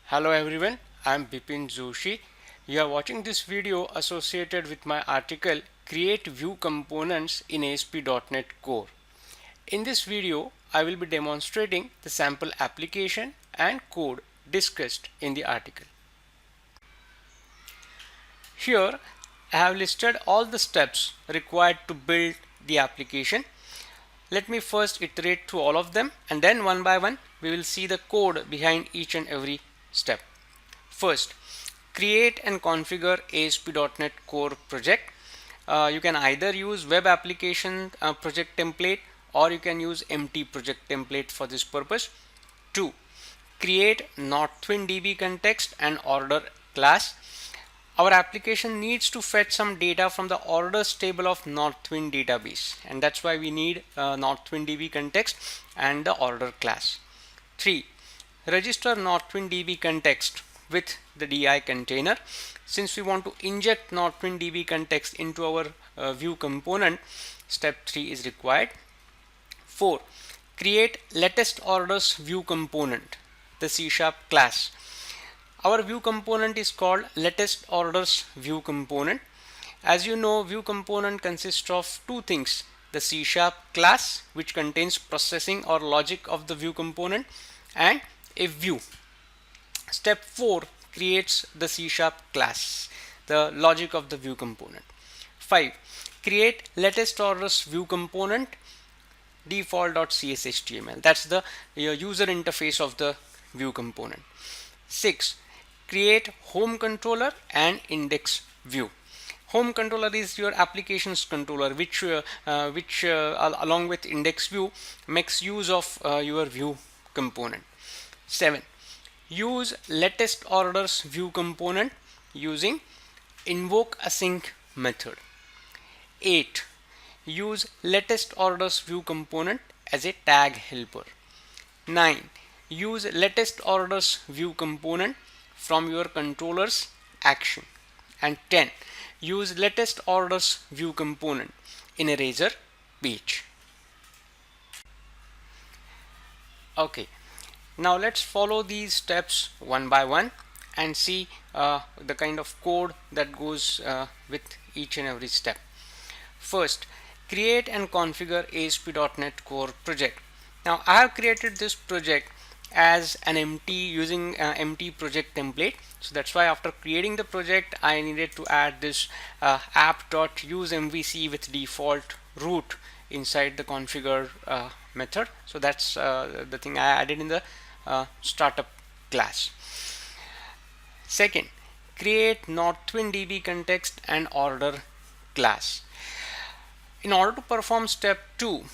Hello everyone, I am Bipin Joshi. You are watching this video associated with my article Create View Components in ASP.NET Core. In this video, I will be demonstrating the sample application and code discussed in the article. Here, I have listed all the steps required to build the application. Let me first iterate through all of them, and then one by one we will see the code behind each and every step. First, create and configure ASP.NET Core project. You can either use web application project template, or you can use empty project template for this purpose. 2. Create Northwind DBContext and order class. Our application needs to fetch some data from the orders table of Northwind database, and that's why we need Northwind DBContext and the order class. 3. Register Northwind DBContext with the DI container. Since we want to inject Northwind DBContext into our view component, step 3 is required. 4. Create latest orders view component, the C# class. Our view component is called latest orders view component. As you know, view component consists of two things: the C# class, which contains processing or logic of the view component, and a view. Step 4 creates the C# class, the logic of the view component. 5. Create latest orders view component default.cshtml. That's the user interface of the view component. 6. Create home controller and index view. Home controller is your applications controller, which along with index view makes use of your view component. 7. Use latest orders view component using invoke async method. 8. Use latest orders view component as a tag helper. 9. Use latest orders view component from your controller's action. And 10. Use latest orders view component in eraser page. Okay, now let's follow these steps one by one and see the kind of code that goes with each and every step. First, create and configure ASP.NET Core project. Now I have created this project as an empty using empty project template, so that's why after creating the project I needed to add this app.useMVC with default root inside the configure method. So that's the thing I added in the startup class. Second, create Northwind DBContext and order class. In order to perform step 2,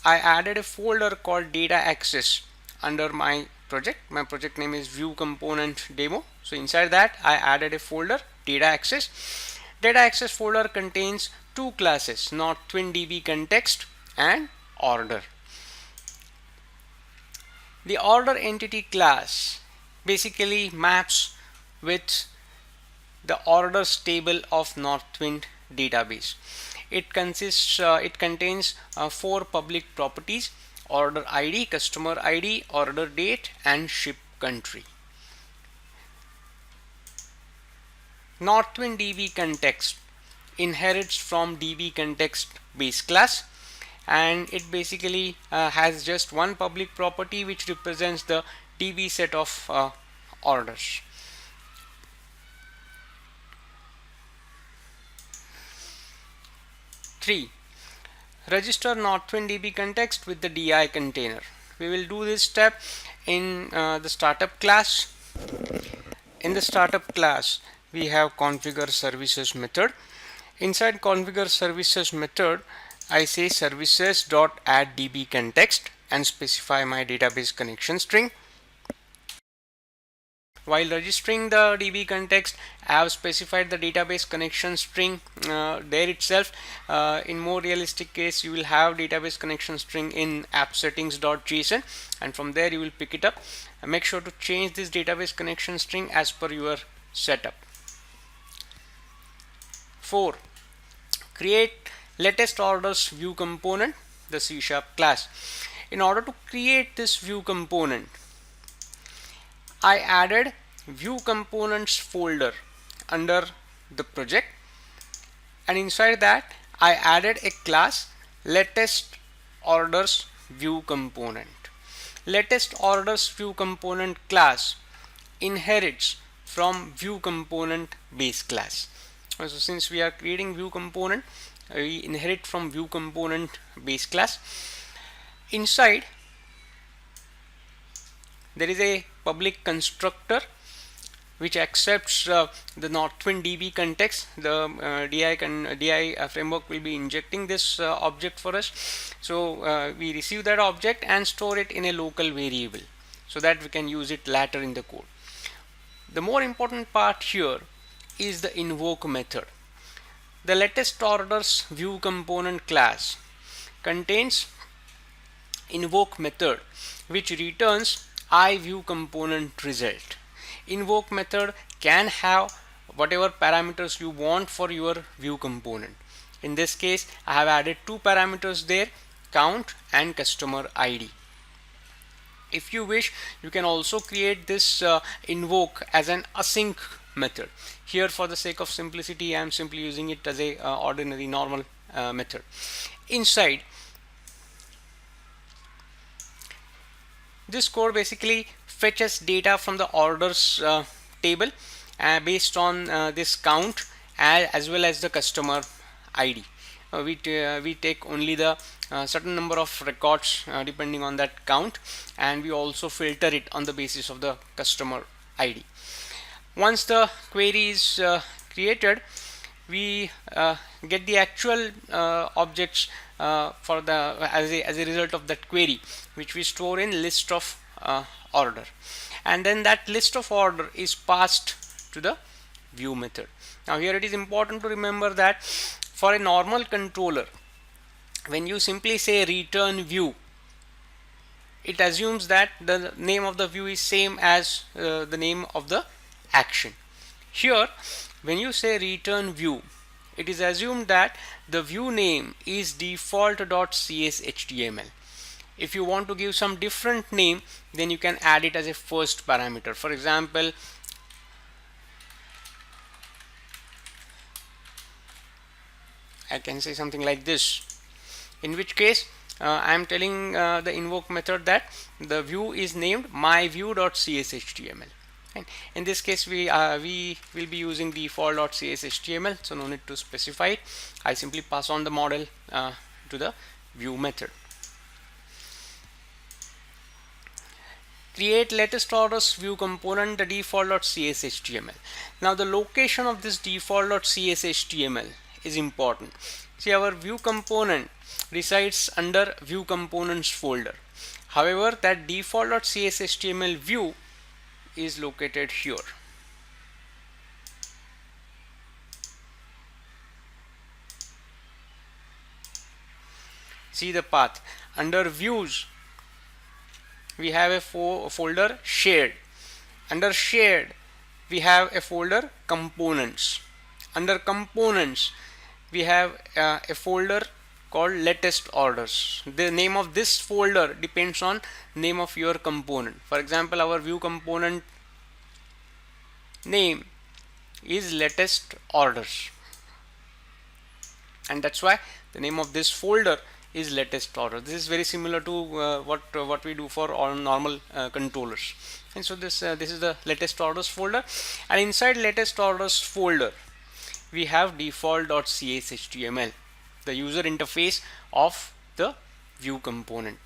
I added a folder called data access under my project. My project name is view component demo. So inside that I added a folder data access. Data access folder contains two classes, Northwind DBContext and order. The order entity class basically maps with the orders table of Northwind database. It contains 4 public properties: order ID, customer ID, order date, and ship country. Northwind DBContext inherits from DBContext base class, and it basically has just one public property which represents the DB set of orders. Three, register Northwind DBContext with the DI container. We will do this step in the startup class. In the startup class, we have configure services method. Inside configure services method, I say services.add DBContext and specify my database connection string. While registering the DBContext, I have specified the database connection string there itself. In more realistic case, you will have database connection string in appsettings.json, and from there you will pick it up. Make sure to change this database connection string as per your setup. 4. Create latest orders view component, the C# class. In order to create this view component, I added view components folder under the project, and inside that I added a class latest orders view component. Latest orders view component class inherits from view component base class. So since we are creating view component, we inherit from view component base class. Inside there is a public constructor which accepts the Northwind DB context. The DI framework will be injecting this object for us. So we receive that object and store it in a local variable so that we can use it later in the code. The more important part here is the invoke method. The latest orders view component class contains invoke method which returns iViewComponent result. Invoke method can have whatever parameters you want for your view component. In this case, I have added two parameters there, count and customer ID. If you wish, you can also create this invoke as an async method. Here, for the sake of simplicity, I am simply using it as a ordinary normal method. Inside, this code basically fetches data from the orders table based on this count as well as the customer ID. We take only the certain number of records depending on that count, and we also filter it on the basis of the customer ID. Once the query is created, we get the actual objects for the as a result of that query, which we store in list of order, and then that list of order is passed to the view method. Now here it is important to remember that for a normal controller, when you simply say return view, it assumes that the name of the view is same as the name of the action. Here when you say return view, it is assumed that the view name is default.cshtml. If you want to give some different name, then you can add it as a first parameter. For example, I can say something like this, in which case I am telling the invoke method that the view is named myview.cshtml. And in this case, we will be using default.cshtml, so no need to specify it. I simply pass on the model to the view method. Create latest orders view component the default.cshtml. Now the location of this default.cshtml is important. See, our view component resides under view components folder. However, that default.cshtml view is located here. See the path. Under views, we have a folder shared. Under shared, we have a folder components. Under components, we have a folder called latest orders. The name of this folder depends on name of your component. For example, our view component name is latest orders, and that's why the name of this folder is latest order. This is very similar to what we do for all normal controllers. And so this is the latest orders folder, and inside latest orders folder we have default.cshtml, the user interface of the view component.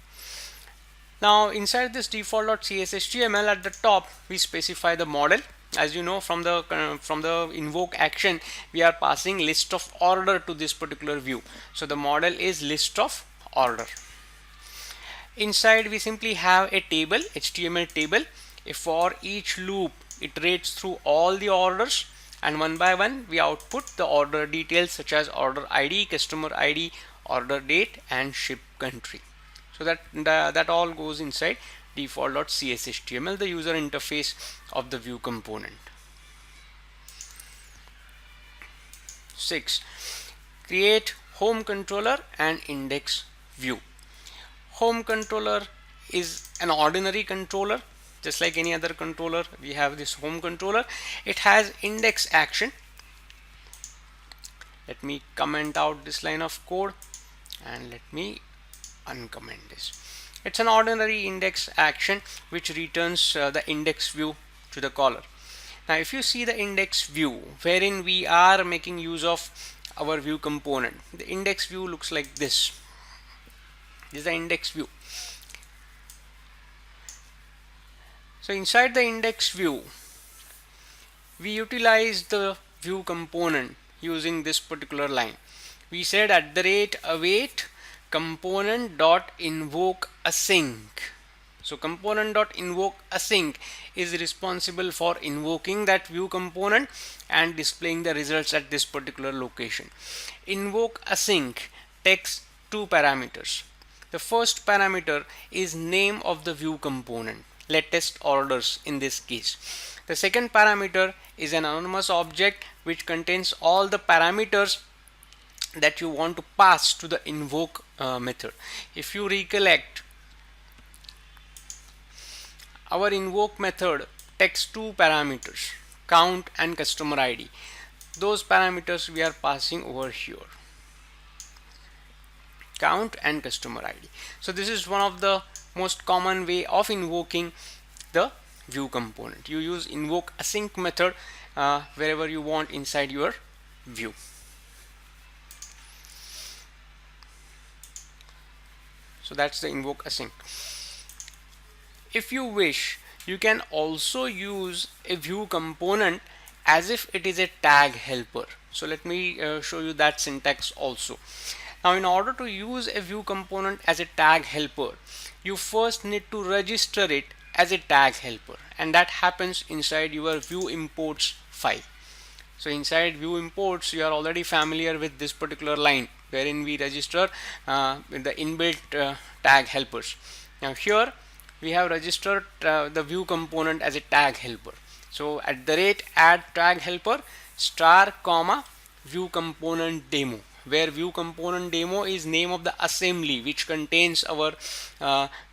Now inside this default.cshtml, at the top we specify the model. As you know, from the invoke action, we are passing list of order to this particular view. So the model is list of order. Inside we simply have a table, HTML table. For each loop, iterates through all the orders, and one by one we output the order details such as order ID, customer ID, order date, and ship country. So that all goes inside default.cshtml, the user interface of the view component. 6. Create home controller and index view. Home controller is an ordinary controller just like any other controller. We have this home controller. It has index action. Let me comment out this line of code and let me uncomment this. It's an ordinary index action which returns the index view to the caller. Now if you see the index view wherein we are making use of our view component, the index view looks like this. This is the index view. So inside the index view, we utilize the view component using this particular line. We said @await component dot invoke async. So component dot invoke async is responsible for invoking that view component and displaying the results at this particular location. Invoke async takes two parameters. The first parameter is name of the view component, latest orders in this case. The second parameter is an anonymous object which contains all the parameters that you want to pass to the invoke method. If you recollect, our invoke method takes two parameters, count and customer ID. Those parameters we are passing over here, count and customer ID. So this is one of the most common way of invoking the view component. You use invoke async method wherever you want inside your view. So that's the invoke async. If you wish, you can also use a view component as if it is a tag helper. So let me show you that syntax also. Now in order to use a view component as a tag helper, you first need to register it as a tag helper, and that happens inside your view imports file. So inside view imports, you are already familiar with this particular line wherein we register with the inbuilt tag helpers. Now here we have registered the view component as a tag helper. So @add tag helper star comma view component demo, where view component demo is name of the assembly which contains our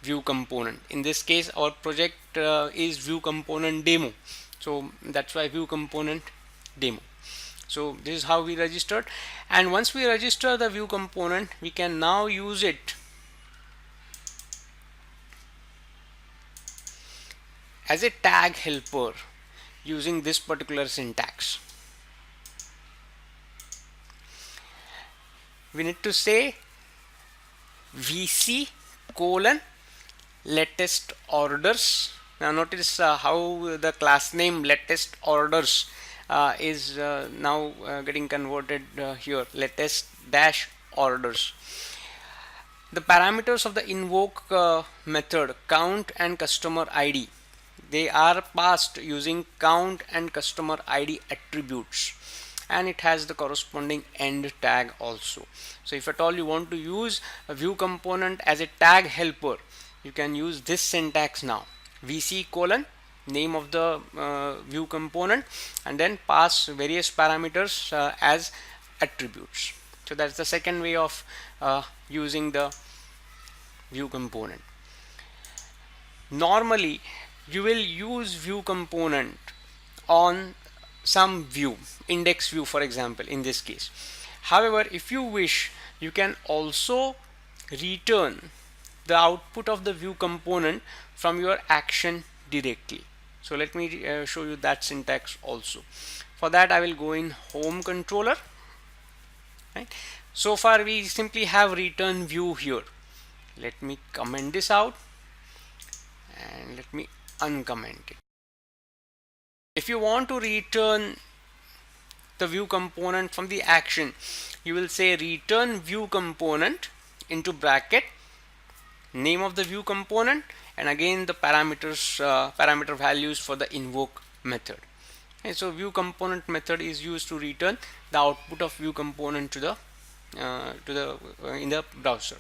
view component. In this case, our project is view component demo, so that's why view component demo. So this is how we registered, and once we register the view component, we can now use it as a tag helper using this particular syntax. We need to say VC colon latest orders. Now notice how the class name latest orders is now getting converted here, latest dash orders. The parameters of the invoke method count and customer ID, they are passed using count and customer ID attributes, and it has the corresponding end tag also. So if at all you want to use a view component as a tag helper, you can use this syntax now, VC colon name of the view component, and then pass various parameters as attributes. So that's the second way of using the view component. Normally you will use view component on some view, index view for example in this case. However, if you wish, you can also return the output of the view component from your action directly. So let me show you that syntax also. For that I will go in home controller, right? So far we simply have return view here. Let me comment this out and let me uncomment it. If you want to return the view component from the action, you will say return view component into bracket name of the view component and again the parameters parameter values for the invoke method. And so view component method is used to return the output of view component to the in the browser.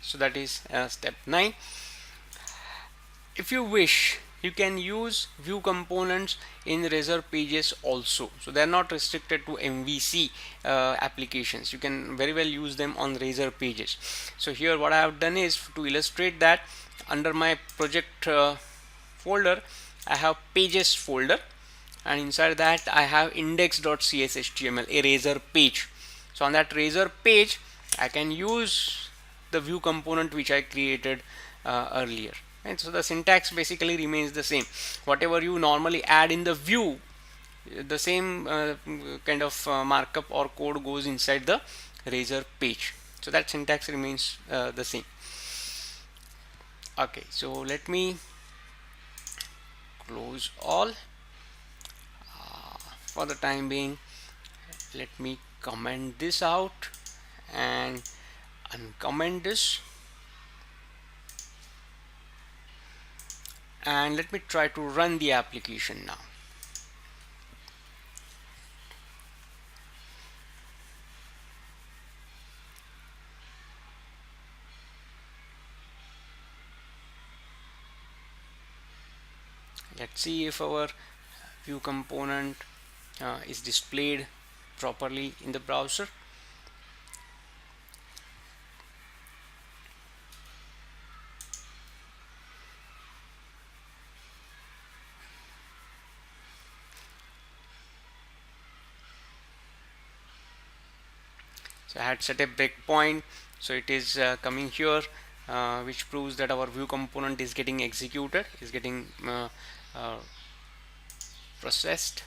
So that is step 9. If you wish, you can use view components in Razor pages also. So they are not restricted to MVC applications. You can very well use them on Razor pages. So here what I have done is to illustrate that under my project folder, I have pages folder, and inside that I have index.cshtml, a razor page. So on that razor page I can use the view component which I created earlier. And so the syntax basically remains the same. Whatever you normally add in the view, the same kind of markup or code goes inside the razor page. So that syntax remains the same. Okay, so let me close all. For the time being, let me comment this out and uncomment this, and let me try to run the application now. Let's see if our view component is displayed properly in the browser. So I had set a breakpoint, so it is coming here, which proves that our view component is getting executed, is getting processed,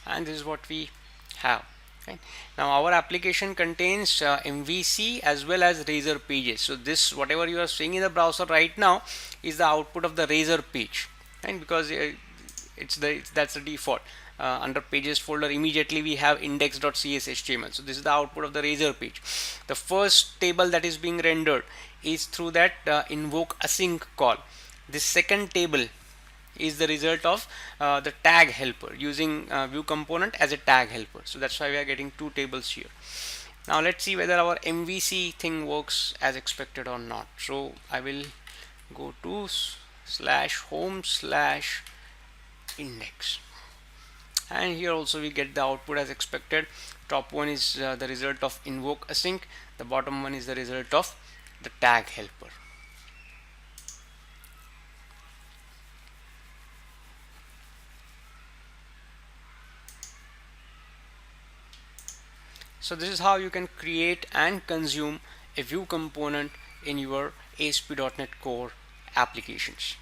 and this is what we have. Okay. Now our application contains MVC as well as razor pages. So this, whatever you are seeing in the browser right now, is the output of the razor page, and because that's the default. Under pages folder, immediately we have index.cshtml. So this is the output of the razor page. The first table that is being rendered is through that invoke async call. This second table is the result of the tag helper, using view component as a tag helper. So that's why we are getting two tables here. Now let's see whether our MVC thing works as expected or not. So I will go to /home/index, and here also we get the output as expected. Top one is the result of invoke async, the bottom one is the result of the tag helper. So this is how you can create and consume a view component in your ASP.NET Core applications.